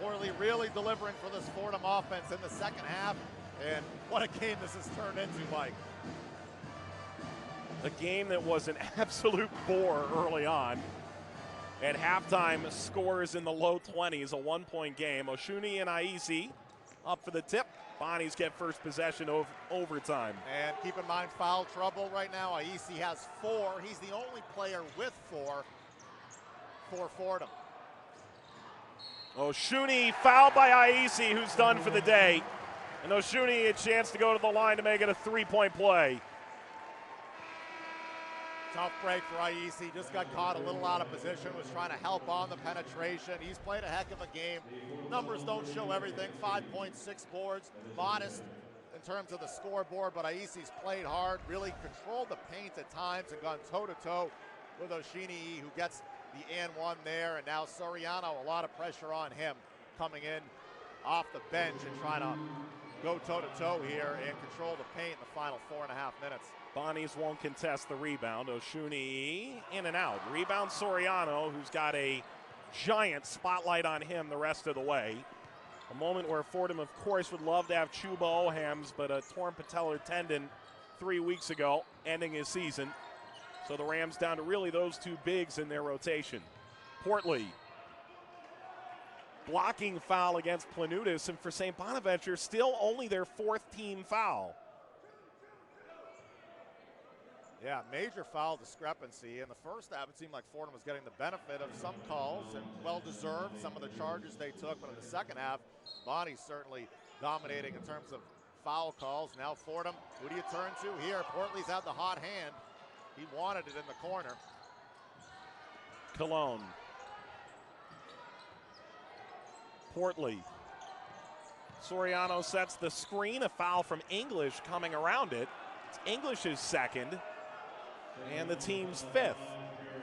Poorly really delivering for this Fordham offense in the second half. And what a game this has turned into, Mike. A game that was an absolute bore early on. At halftime, scores in the low 20s, a 1-point game. Oshuni and Aisi up for the tip. Bonnies get first possession of overtime. And keep in mind, foul trouble right now. Aisi has 4. He's the only player with 4 for Fordham. Oshuni fouled by Aisi, who's done for the day. And Oshuni a chance to go to the line to make it a 3-point play. Tough break for Aisi. Just got caught a little out of position, was trying to help on the penetration. He's played a heck of a game. Numbers don't show everything. 5.6 boards, modest in terms of the scoreboard, but Aisi's played hard, really controlled the paint at times and gone toe-to-toe with Oshuni, who gets the and one there. And now Soriano, a lot of pressure on him coming in off the bench and trying to go toe-to-toe here and control the paint in the final 4.5 minutes. Bonnies won't contest the rebound. Oshuni in and out. Rebound Soriano, who's got a giant spotlight on him the rest of the way. A moment where Fordham, of course, would love to have Chuba Ohams, but a torn patellar tendon 3 weeks ago, ending his season. So the Rams down to really those two bigs in their rotation. Portley. Blocking foul against Planutis, and for St. Bonaventure, still only their 4th team foul. Yeah, major foul discrepancy. In the first half, it seemed like Fordham was getting the benefit of some calls, and well-deserved, some of the charges they took. But in the second half, Bonnie's certainly dominating in terms of foul calls. Now Fordham, who do you turn to here? Portley's had the hot hand. He wanted it in the corner. Cologne. Portley. Soriano sets the screen. A foul from English coming around it. It's English's second. And the team's 5th.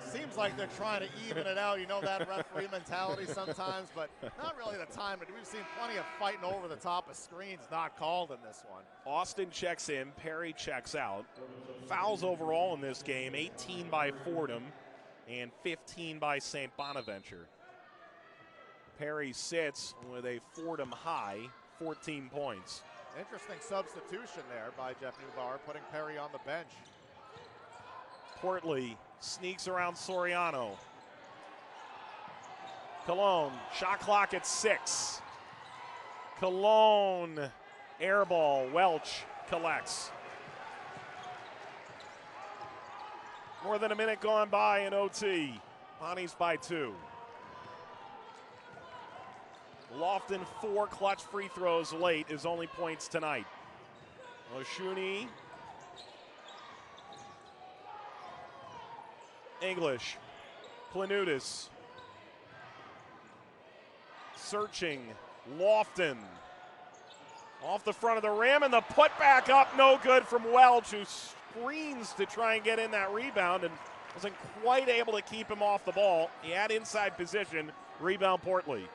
Seems like they're trying to even it out. You know that referee mentality sometimes, but not really the time. We've seen plenty of fighting over the top of screens not called in this one. Austin checks in. Perry checks out. Fouls overall in this game, 18 by Fordham and 15 by St. Bonaventure. Perry sits with a Fordham high, 14 points. Interesting substitution there by Jeff Neubauer, putting Perry on the bench. Portley sneaks around Soriano. Cologne, shot clock at 6. Cologne, air ball, Welch collects. More than a minute gone by in OT. Bonnies by 2. Lofton 4 clutch free throws late, his only points tonight. Oshuni. English. Planutis. Searching. Lofton. Off the front of the rim, and the putback up, no good from Welch, who screens to try and get in that rebound and wasn't quite able to keep him off the ball. He had inside position. Rebound Portley.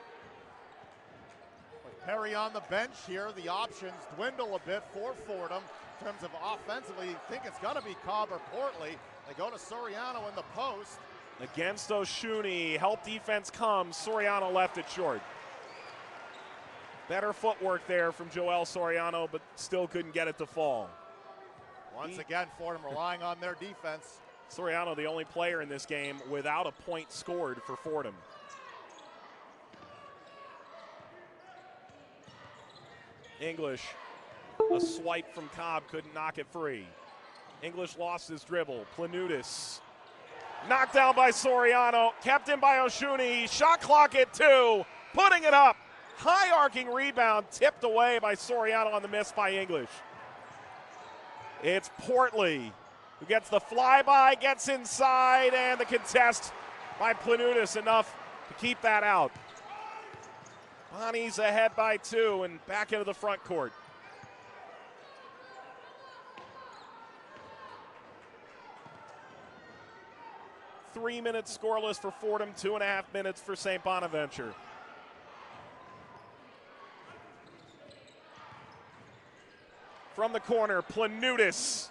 With Perry on the bench here, the options dwindle a bit for Fordham. In terms of offensively, you think it's going to be Cobb or Portley. They go to Soriano in the post. Against Oshuni, help defense comes. Soriano left it short. Better footwork there from Joel Soriano, but still couldn't get it to fall. Once again, Fordham relying on their defense. Soriano, the only player in this game without a point scored for Fordham. English, a swipe from Cobb, couldn't knock it free. English lost his dribble. Planutis, knocked down by Soriano, kept in by Oshuni. Shot clock at 2, putting it up. High arcing rebound, tipped away by Soriano on the miss by English. It's Portley who gets the flyby, gets inside, and the contest by Planutis, enough to keep that out. Bonnie's ahead by 2 and back into the front court. Three minutes scoreless for Fordham, 2.5 minutes for St. Bonaventure. From the corner, Planutis.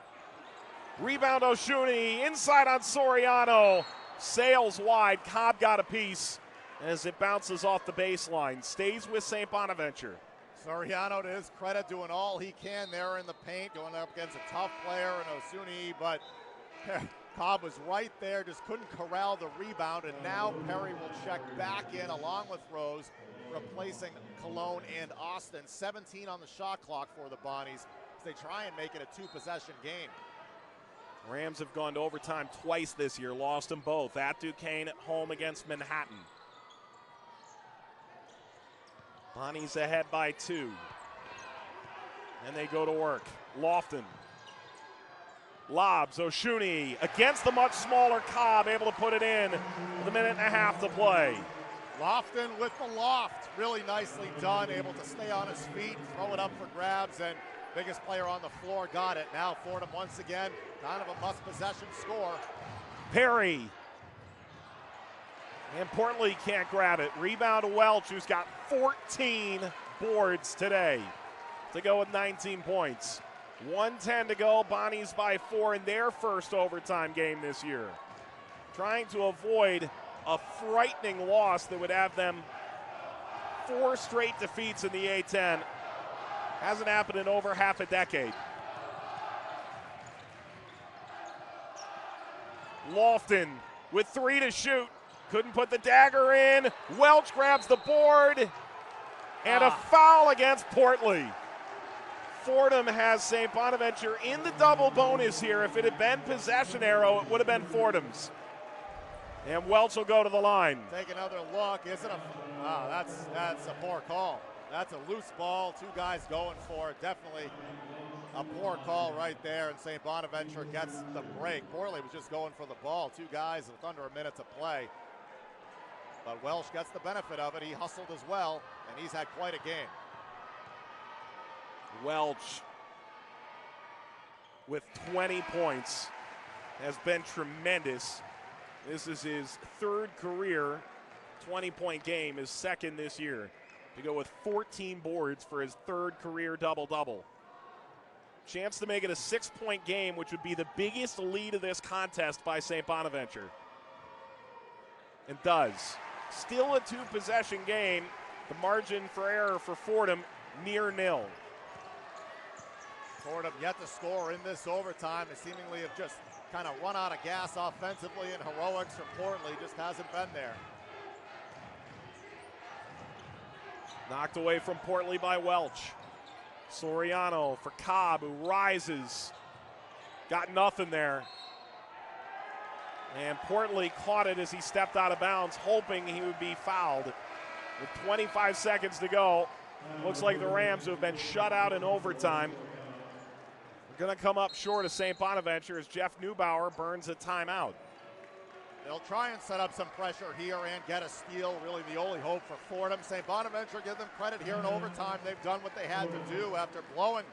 Rebound Oshuni, inside on Soriano. Sails wide, Cobb got a piece, as it bounces off the baseline. Stays with St. Bonaventure. Soriano, to his credit, doing all he can there in the paint, going up against a tough player in Osuni, but Cobb was right there, just couldn't corral the rebound, and now Perry will check back in along with Rose, replacing Cologne and Austin. 17 on the shot clock for the Bonnies as they try and make it a two-possession game. Rams have gone to overtime twice this year, lost them both. At Duquesne, at home against Manhattan. Bonnie's ahead by 2. And they go to work. Lofton. Lobs, Oshuni against the much smaller Cobb, able to put it in with a minute and a half to play. Lofton with the loft, really nicely done, able to stay on his feet, throw it up for grabs, and biggest player on the floor got it. Now Fordham once again, kind of a must-possession score. Perry. And Portly can't grab it. Rebound to Welch, who's got 14 boards today to go with 19 points. 1:10 to go. Bonnies by 4 in their first overtime game this year. Trying to avoid a frightening loss that would have them 4 straight defeats in the A-10. Hasn't happened in over half a decade. Lofton with 3 to shoot. Couldn't put the dagger in. Welch grabs the board. And a foul against Portly. Fordham has St. Bonaventure in the double bonus here. If it had been possession arrow, it would have been Fordham's. And Welch will go to the line. Take another look. Is it a? Wow, that's a poor call. That's a loose ball. 2 guys going for it. Definitely a poor call right there. And St. Bonaventure gets the break. Portly was just going for the ball. 2 guys with under a minute to play. But Welch gets the benefit of it. He hustled as well, and he's had quite a game. Welch with 20 points has been tremendous. This is his 3rd career 20-point game, his 2nd this year. To go with 14 boards for his 3rd career double-double. Chance to make it a 6-point game, which would be the biggest lead of this contest by St. Bonaventure. And does. Still a 2-possession game. The margin for error for Fordham near nil. Fordham yet to score in this overtime. They seemingly have just kind of run out of gas offensively, and heroics from Portly just hasn't been there. Knocked away from Portly by Welch. Soriano for Cobb, who rises. Got nothing there. And Portly caught it as he stepped out of bounds, hoping he would be fouled. With 25 seconds to go, looks like the Rams, who have been shut out in overtime, are going to come up short of St. Bonaventure as Jeff Neubauer burns a timeout. They'll try and set up some pressure here and get a steal. Really the only hope for Fordham. St. Bonaventure, give them credit here in overtime. They've done what they had to do after blowing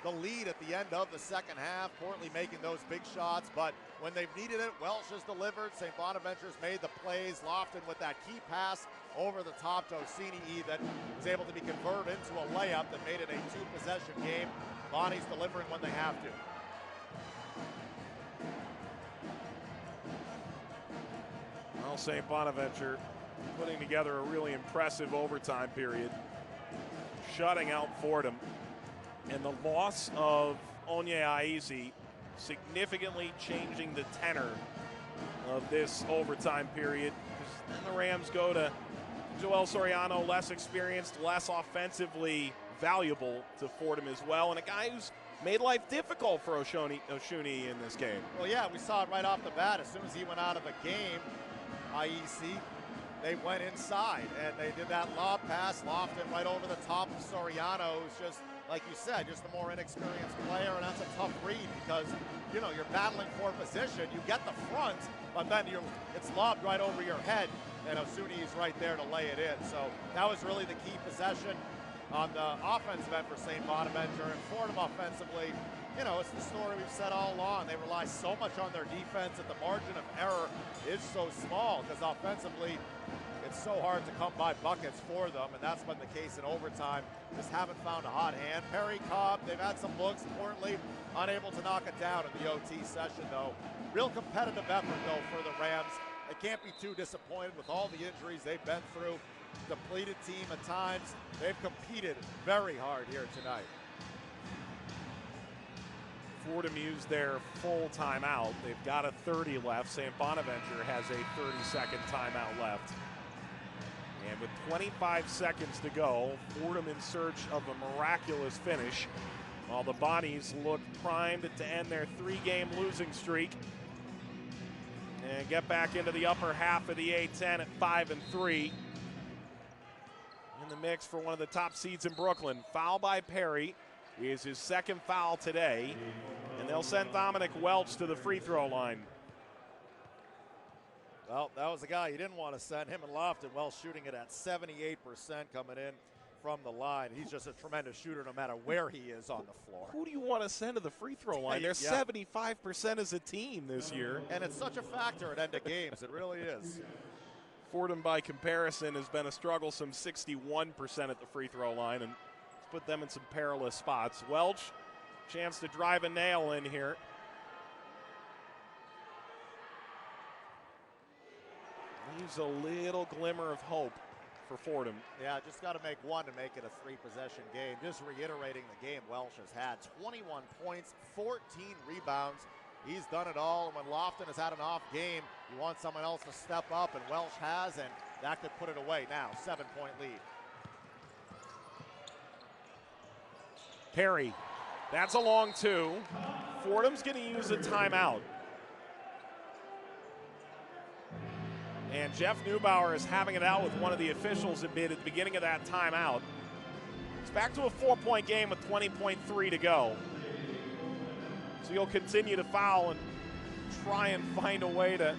the lead at the end of the second half. Portly making those big shots, but when they've needed it, Welch has delivered. St. Bonaventure's made the plays. Lofton with that key pass over the top to Osini that was able to be converted into a layup that made it a 2-possession game. Bonnie's delivering when they have to. Well, St. Bonaventure putting together a really impressive overtime period, shutting out Fordham. And the loss of Onye Aizi significantly changing the tenor of this overtime period. Then the Rams go to Joel Soriano, less experienced, less offensively valuable to Fordham as well, and a guy who's made life difficult for Oshuni in this game. Well, yeah, we saw it right off the bat. As soon as he went out of the game, IEC, they went inside, and they did that lob pass, Lofton right over the top of Soriano, who's just, like you said, just the more inexperienced player, and that's a tough read because, you know, you're battling for position. You get the front, but then it's lobbed right over your head, and Osuni is right there to lay it in. So that was really the key possession on the offensive end for St. Bonaventure. And Fordham offensively, you know, it's the story we've said all along. They rely so much on their defense that the margin of error is so small because offensively it's so hard to come by buckets for them, and that's been the case in overtime. Just haven't found a hot hand. Perry, Cobb, they've had some looks, importantly, unable to knock it down in the OT session, though. Real competitive effort, though, for the Rams. they can't be too disappointed with all the injuries they've been through. Depleted team at times. They've competed very hard here tonight. Fordham used their full timeout. They've got a 30 left. St. Bonaventure has a 30-second timeout left. And with 25 seconds to go, Fordham in search of a miraculous finish, while the Bonnies look primed to end their 3-game losing streak and get back into the upper half of the A10 at 5-3. In the mix for one of the top seeds in Brooklyn. Foul by Perry is his second foul today, and they'll send Dominic Welch to the free throw line. Well, that was the guy you didn't want to send, him and Lofton. Welch shooting it at 78% coming in from the line. He's just a tremendous shooter no matter where he is on the floor. Who do you want to send to the free throw line? They're 75% as a team this year. And it's such a factor at end of games. It really is. Fordham, by comparison, has been a strugglesome 61% at the free throw line, and it's put them in some perilous spots. Welch, chance to drive a nail in here. Leaves a little glimmer of hope for Fordham. Yeah, just got to make one to make it a 3-possession game. Just reiterating the game Welch has had. 21 points, 14 rebounds. He's done it all, and when Lofton has had an off game, you want someone else to step up, and Welch has, and that could put it away now. 7-point lead. Perry, that's a long 2. Fordham's going to use a timeout. And Jeff Neubauer is having it out with one of the officials at the beginning of that timeout. It's back to a 4-point game with 20.3 to go. So you'll continue to foul and try and find a way to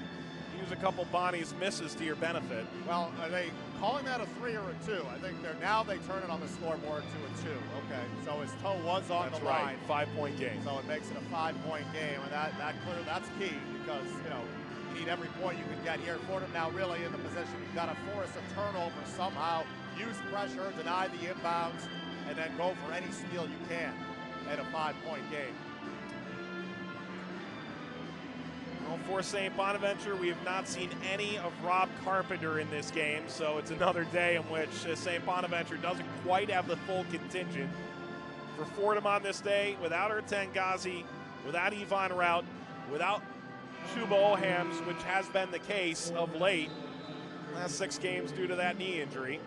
use a couple Bonnie's misses to your benefit. Well, are they calling that a 3 or a 2? I think they turn it on the scoreboard to a 2. Okay, so his toe was on the line. 5-point game. So it makes it a 5-point game, and that's key because you need every point you can get here. Fordham now really in the position you've got to force a turnover somehow, use pressure, deny the inbounds, and then go for any steal you can at a 5-point game. Well, for St. Bonaventure, we have not seen any of Rob Carpenter in this game, so it's another day in which St. Bonaventure doesn't quite have the full contingent. For Fordham on this day, without Erten Ghazi, without Yvonne Rout, without Chuba Ohams, which has been the case of late, last 6 games due to that knee injury,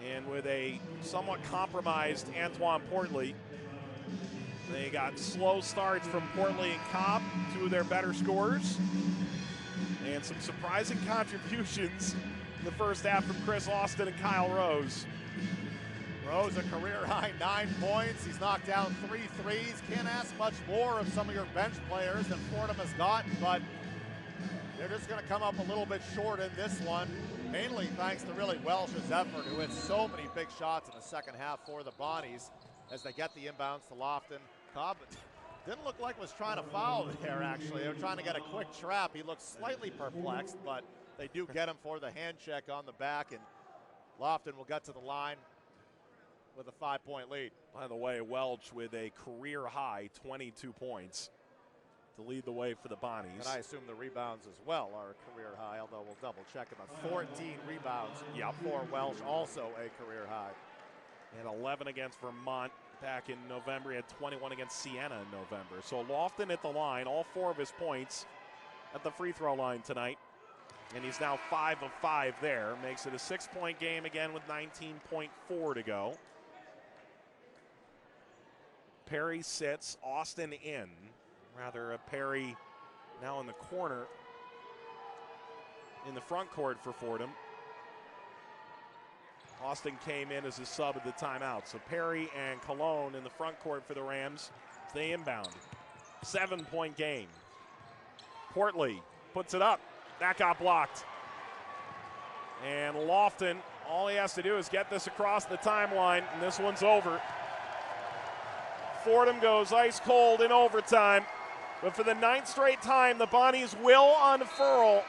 and with a somewhat compromised Antoine Portley. They got slow starts from Portley and Cobb, 2 of their better scorers, and some surprising contributions in the first half from Chris Austin and Kyle Rose. Rose, a career-high 9 points. He's knocked down 3 threes. Can't ask much more of some of your bench players than Fordham has gotten, but they're just going to come up a little bit short in this one, mainly thanks to really Welch's effort, who had so many big shots in the second half for the Bonnies as they get the inbounds to Lofton. Cobb didn't look like was trying to foul there, actually. They were trying to get a quick trap. He looked slightly perplexed, but they do get him for the hand check on the back, and Lofton will get to the line with a 5-point lead. By the way, Welch with a career-high 22 points to lead the way for the Bonnies. And I assume the rebounds as well are a career high, although we'll double-check them. 14 rebounds for Welch, also a career high. And 11 against Vermont back in November. He had 21 against Siena in November. So Lofton at the line, all 4 of his points at the free throw line tonight. And he's now 5 of 5 there. Makes it a 6-point game again with 19.4 to go. Perry sits, Austin in. Rather, Perry now in the corner in the front court for Fordham. Austin came in as a sub at the timeout. So Perry and Cologne in the front court for the Rams. They inbound. 7-point game. Portley puts it up. That got blocked. And Lofton, all he has to do is get this across the timeline, and this one's over. Fordham goes ice cold in overtime. But for the 9th straight time, the Bonnies will unfurl